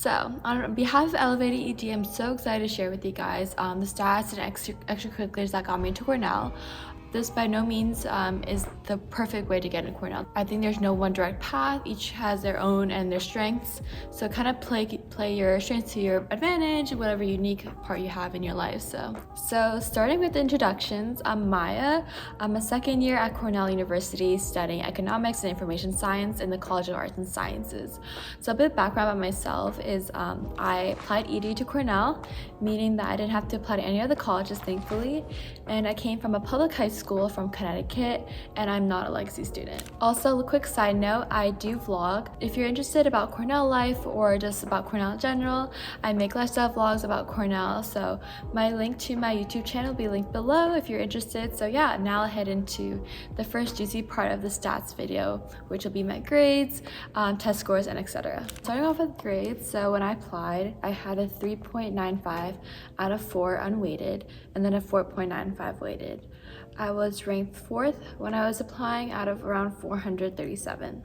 So, on behalf of Elevated ED, I'm so excited to share with you guys the stats and extracurriculars that got me into Cornell. This by no means is the perfect way to get into Cornell. I think there's no one direct path. Each has their own and their strengths. So kind of play your strengths to your advantage, whatever unique part you have in your life. So starting with the introductions, I'm Maya. I'm a second year at Cornell University studying economics and information science in the College of Arts and Sciences. So a bit of background about myself is I applied ED to Cornell, meaning that I didn't have to apply to any other colleges, thankfully. And I came from a public high school from Connecticut, and I'm not a legacy student. Also, a quick side note, I do vlog. If you're interested about Cornell life or just about Cornell in general, I make lifestyle vlogs about Cornell, so my link to my YouTube channel will be linked below if you're interested. So yeah, now I'll head into the first juicy part of the stats video, which will be my grades, test scores, and etc. Starting off with grades, so when I applied, I had a 3.95 out of 4 unweighted, and then a 4.95 weighted. I was ranked 4th when I was applying out of around 437.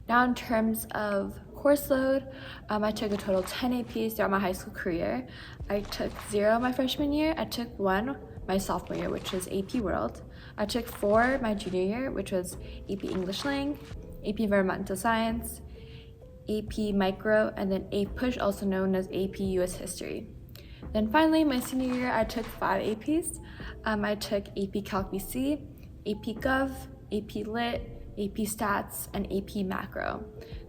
Now in terms of course load, I took a total of 10 APs throughout my high school career. I took 0 my freshman year, I took 1 my sophomore year, which was AP World. I took 4 my junior year, which was AP English Lang, AP Environmental Science, AP Micro, and then AP Push, also known as AP US History. Then finally, my senior year, I took 5 APs. I took AP Calc BC, AP Gov, AP Lit, AP Stats, and AP Macro.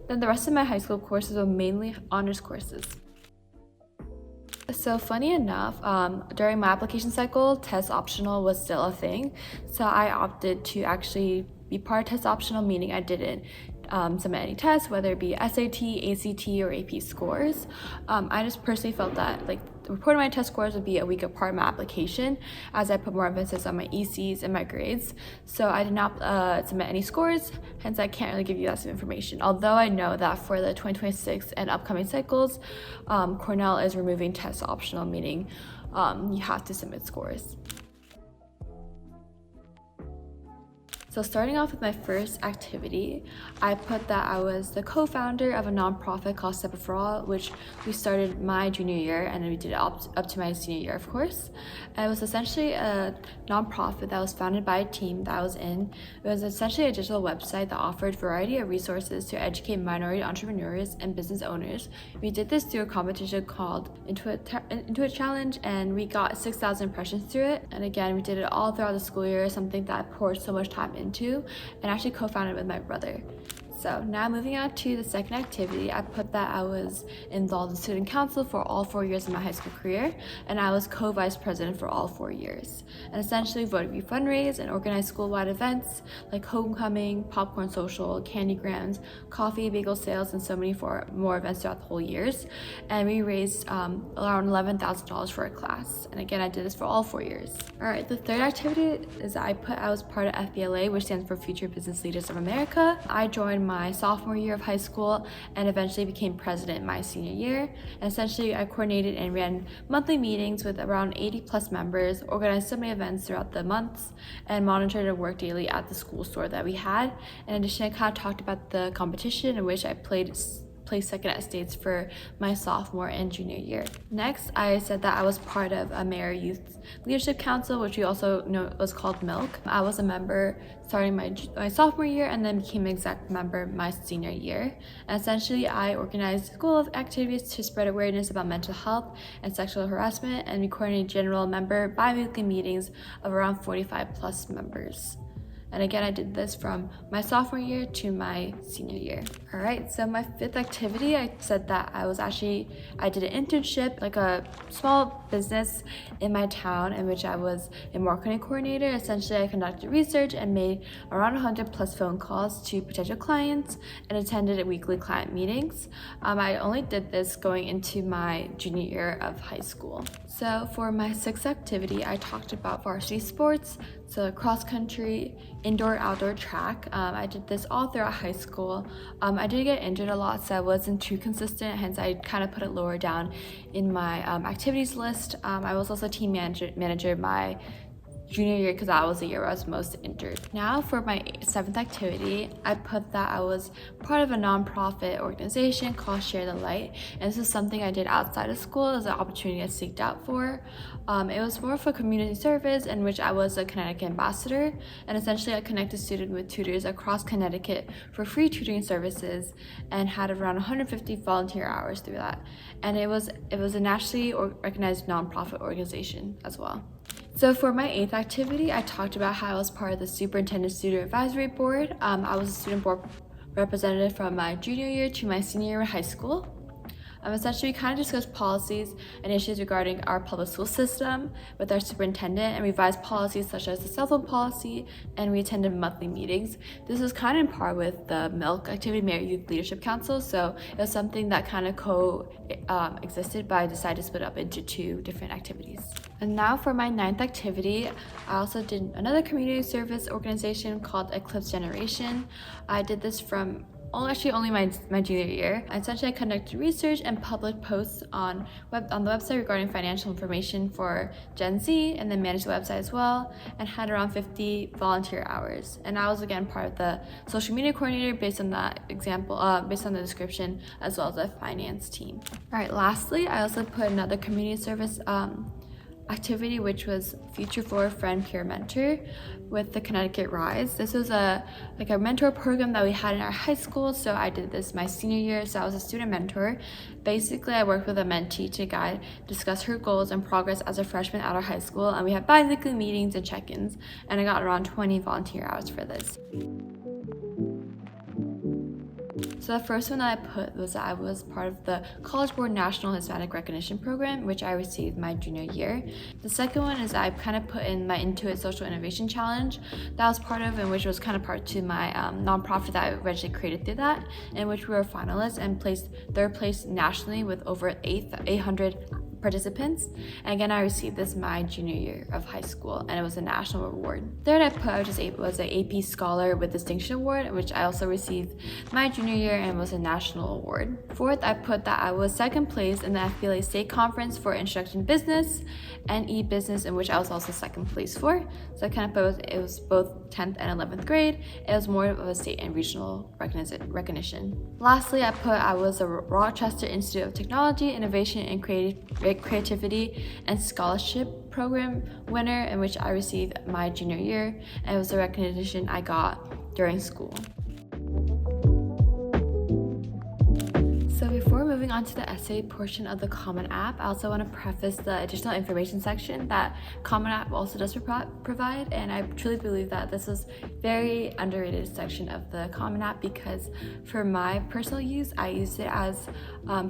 Then the rest of my high school courses were mainly honors courses. So funny enough, during my application cycle, test optional was still a thing. So I opted to actually be part of test optional, meaning I didn't submit any tests, whether it be SAT, ACT, or AP scores. I just personally felt that reporting my test scores would be a weaker part of my application, as I put more emphasis on my ECs and my grades. So I did not submit any scores, hence I can't really give you that sort of information. Although I know that for the 2026 and upcoming cycles, Cornell is removing test optional, meaning you have to submit scores. So starting off with my first activity, I put that I was the co-founder of a nonprofit called Step Up for All, which we started my junior year, and we did it up to my senior year, of course. And it was essentially a nonprofit that was founded by a team that I was in. It was essentially a digital website that offered a variety of resources to educate minority entrepreneurs and business owners. We did this through a competition called Into It Challenge, and we got 6,000 impressions through it. And again, we did it all throughout the school year, something that I poured so much time into, and actually co-founded with my brother. So now moving on to the second activity, I put that I was involved in student council for all 4 years of my high school career, and I was co-vice president for all 4 years. And essentially voted we fundraise and organize school-wide events like homecoming, popcorn social, candy grams, coffee, bagel sales, and so many more events throughout the whole years. And we raised around $11,000 for a class. And again, I did this for all 4 years. All right, the third activity is I was part of FBLA, which stands for Future Business Leaders of America. I joined my sophomore year of high school and eventually became president my senior year. And essentially, I coordinated and ran monthly meetings with around 80 plus members, organized so many events throughout the months, and monitored and worked daily at the school store that we had. In addition, I kind of talked about the competition in which I placed second at states for my sophomore and junior year. Next, I said that I was part of a Mayor Youth Leadership Council, which we also know was called MILK. I was a member starting my sophomore year and then became an exec member my senior year. And essentially, I organized a school of activities to spread awareness about mental health and sexual harassment, and we coordinated general member bi-weekly meetings of around 45 plus members. And again, I did this from my sophomore year to my senior year. All right, so my fifth activity, I said that I did an internship, like a small business in my town in which I was a marketing coordinator. Essentially, I conducted research and made around 100 plus phone calls to potential clients and attended weekly client meetings. I only did this going into my junior year of high school. So for my sixth activity, I talked about varsity sports, so cross country, indoor, outdoor track. I did this all throughout high school. I did get injured a lot, so I wasn't too consistent, hence I kind of put it lower down in my activities list. I was also team manager my junior year because that was the year where I was most injured. Now for my 7th activity, I put that I was part of a nonprofit organization called Share the Light, and this is something I did outside of school. It was an opportunity I seeked out for. It was more for community service in which I was a Connecticut ambassador, and essentially I connected students with tutors across Connecticut for free tutoring services and had around 150 volunteer hours through that. And it was a nationally recognized nonprofit organization as well. So for my 8th activity, I talked about how I was part of the Superintendent Student Advisory Board. I was a student board representative from my junior year to my senior year in high school. Essentially, we kind of discussed policies and issues regarding our public school system with our superintendent and revised policies such as the cell phone policy, and we attended monthly meetings. This was kind of in par with the MILK activity, Merit Youth Leadership Council, so it was something that kind of existed, but I decided to split up into 2 different activities. And now for my 9th activity, I also did another community service organization called Eclipse Generation. I did this from only my junior year. Essentially, I conducted research and public posts on the website regarding financial information for Gen Z, and then managed the website as well, and had around 50 volunteer hours. And I was again part of the social media coordinator based on the description, as well as the finance team. All right, lastly, I also put another community service activity, which was Future Forward Friend Peer Mentor with the Connecticut Rise. This was a mentor program that we had in our high school, so I did this my senior year, so I was a student mentor. Basically, I worked with a mentee to discuss her goals and progress as a freshman at our high school, and we had bi-weekly meetings and check-ins, and I got around 20 volunteer hours for this. So the first one that I put was that I was part of the College Board National Hispanic Recognition Program, which I received my junior year. The second one is I kind of put in my Intuit Social Innovation Challenge that I was part of, and which was kind of part to my nonprofit that I eventually created through that, in which we were finalists and placed 3rd place nationally with over 800 participants. And again, I received this my junior year of high school, and it was a national award. Third, I put was an AP Scholar with Distinction Award, which I also received my junior year and was a national award. Fourth, I put that I was 2nd place in the FBLA State Conference for Introduction to Business and E-Business, in which I was also 2nd place for. So I kind of put it was both 10th and 11th grade. It was more of a state and regional recognition. Lastly, I put I was a Rochester Institute of Technology, Innovation, and Creativity and Scholarship Program winner, in which I received my junior year, and it was a recognition I got during school. So before moving on to the essay portion of the Common App, I also want to preface the additional information section that Common App also does provide, and I truly believe that this is very underrated section of the Common App, because for my personal use, I used it as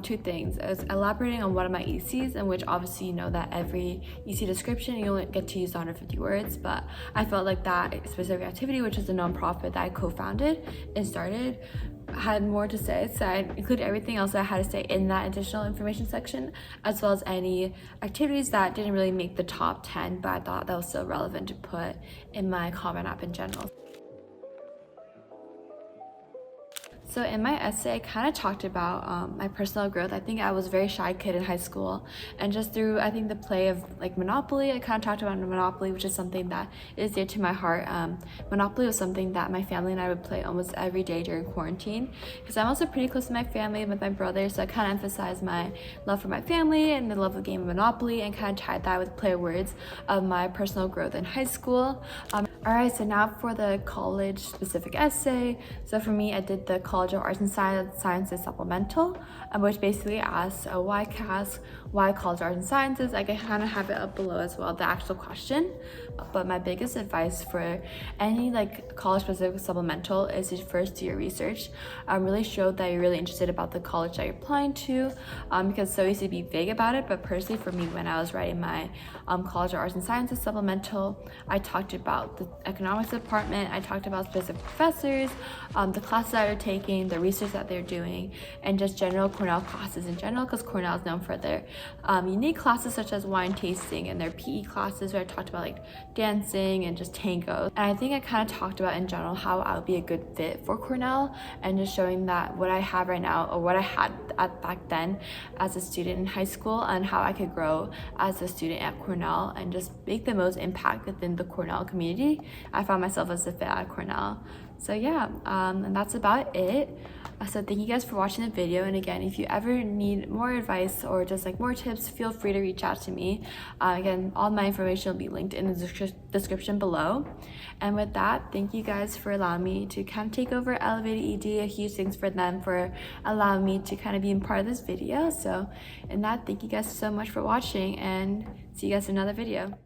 2 things. I was elaborating on one of my ECs, in which obviously you know that every EC description you only get to use 150 words, but I felt like that specific activity, which is a nonprofit that I co-founded and started, had more to say, so I included everything else that I had to say in that additional information section, as well as any activities that didn't really make the top 10, but I thought that was still relevant to put in my Common App in general. So in my essay, I kind of talked about my personal growth. I think I was a very shy kid in high school, and just through, I think, the play of Monopoly, I kind of talked about Monopoly, which is something that is dear to my heart. Monopoly was something that my family and I would play almost every day during quarantine, because I'm also pretty close to my family with my brother, so I kind of emphasized my love for my family and the love of the game of Monopoly, and kind of tied that with play words of my personal growth in high school. Alright, so now for the college-specific essay. So for me, I did the College of Arts and Sciences Supplemental, which basically asks why College of Arts and Sciences. I can kind of have it up below as well, the actual question. But my biggest advice for any college-specific supplemental is to first do your research. Really show that you're really interested about the college that you're applying to, because it's so easy to be vague about it. But personally, for me, when I was writing my College of Arts and Sciences supplemental, I talked about the economics department. I talked about specific professors, the classes that they're taking, the research that they're doing, and just general Cornell classes in general, because Cornell is known for their unique classes such as wine tasting and their PE classes where I talked about like dancing and just tango. And I think I kind of talked about in general how I would be a good fit for Cornell, and just showing that what I have right now, or what I had back then as a student in high school, and how I could grow as a student at Cornell and just make the most impact within the Cornell community. I found myself as a fit at Cornell. So yeah, and that's about it. So thank you guys for watching the video, and again, if you ever need more advice or just like more tips, feel free to reach out to me. Again, all my information will be linked in the description below. And with that, thank you guys for allowing me to kind of take over Elevated ED. A huge thanks for them for allowing me to kind of be a part of this video. So in that, thank you guys so much for watching, and see you guys in another video.